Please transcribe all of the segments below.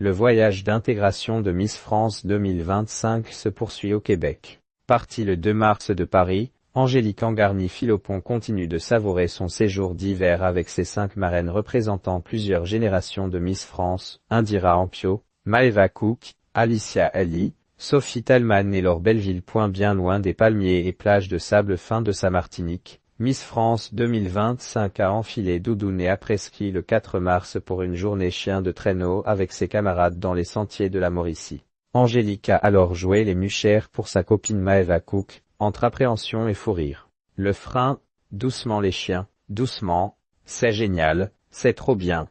Le voyage d'intégration de Miss France 2025 se poursuit au Québec. Partie le 2 mars de Paris, Angélique Angarny-Philopon continue de savourer son séjour d'hiver avec ses 5 marraines représentant plusieurs générations de Miss France, Indira Ampio, Maeva Cook, Alicia Ellie, Sophie Tallman et Laure Belleville. Bien loin des palmiers et plages de sable fin de sa Martinique, Miss France 2025 a enfilé doudoune et après-ski le 4 mars pour une journée chien de traîneau avec ses camarades dans les sentiers de la Mauricie. Angélique a alors joué les muchères pour sa copine Maeva Cook, entre appréhension et fou rire. Le frein, doucement les chiens, doucement, c'est génial, c'est trop bien,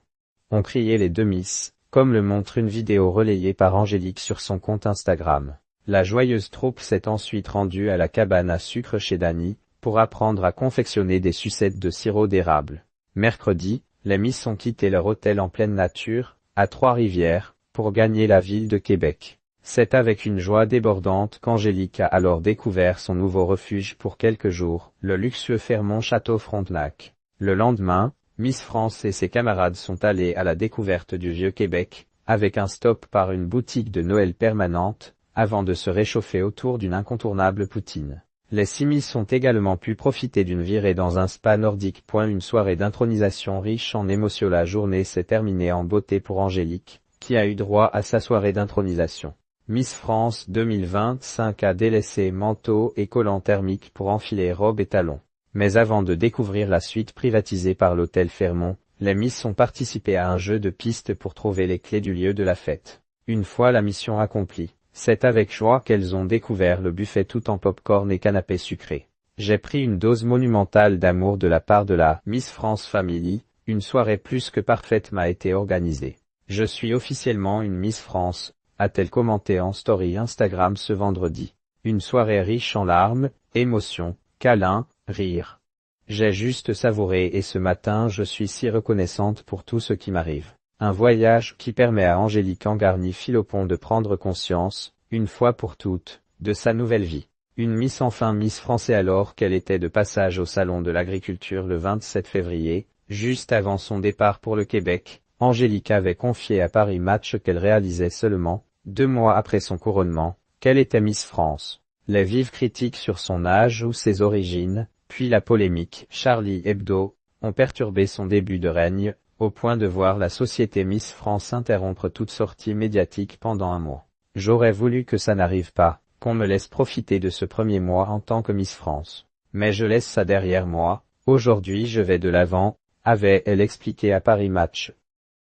ont crié les deux Miss, comme le montre une vidéo relayée par Angélique sur son compte Instagram. La joyeuse troupe s'est ensuite rendue à la cabane à sucre chez Dany, pour apprendre à confectionner des sucettes de sirop d'érable. Mercredi, les Miss ont quitté leur hôtel en pleine nature, à Trois-Rivières, pour gagner la ville de Québec. C'est avec une joie débordante qu'Angélique a alors découvert son nouveau refuge pour quelques jours, le luxueux Fairmont Château Frontenac. Le lendemain, Miss France et ses camarades sont allés à la découverte du Vieux-Québec, avec un stop par une boutique de Noël permanente, avant de se réchauffer autour d'une incontournable poutine. Les 6 Miss ont également pu profiter d'une virée dans un spa nordique. Une soirée d'intronisation riche en émotions. La journée s'est terminée en beauté pour Angélique, qui a eu droit à sa soirée d'intronisation. Miss France 2025 a délaissé manteau et collant thermique pour enfiler robe et talons. Mais avant de découvrir la suite privatisée par l'hôtel Fairmont, les Miss ont participé à un jeu de piste pour trouver les clés du lieu de la fête. Une fois la mission accomplie, c'est avec joie qu'elles ont découvert le buffet tout en pop-corn et canapés sucrés. J'ai pris une dose monumentale d'amour de la part de la Miss France Family, une soirée plus que parfaite m'a été organisée. Je suis officiellement une Miss France, a-t-elle commenté en story Instagram ce vendredi. Une soirée riche en larmes, émotions, câlins, rire. J'ai juste savouré et ce matin je suis si reconnaissante pour tout ce qui m'arrive. Un voyage qui permet à Angélique Angarny-Philopon de prendre conscience, une fois pour toutes, de sa nouvelle vie. Une Miss enfin Miss France alors qu'elle était de passage au Salon de l'Agriculture le 27 février, juste avant son départ pour le Québec, Angélique avait confié à Paris Match qu'elle réalisait seulement, 2 mois après son couronnement, qu'elle était Miss France. Les vives critiques sur son âge ou ses origines, puis la polémique Charlie Hebdo, ont perturbé son début de règne, au point de voir la société Miss France interrompre toute sortie médiatique pendant un mois. J'aurais voulu que ça n'arrive pas, qu'on me laisse profiter de ce premier mois en tant que Miss France. Mais je laisse ça derrière moi, aujourd'hui je vais de l'avant, avait-elle expliqué à Paris Match.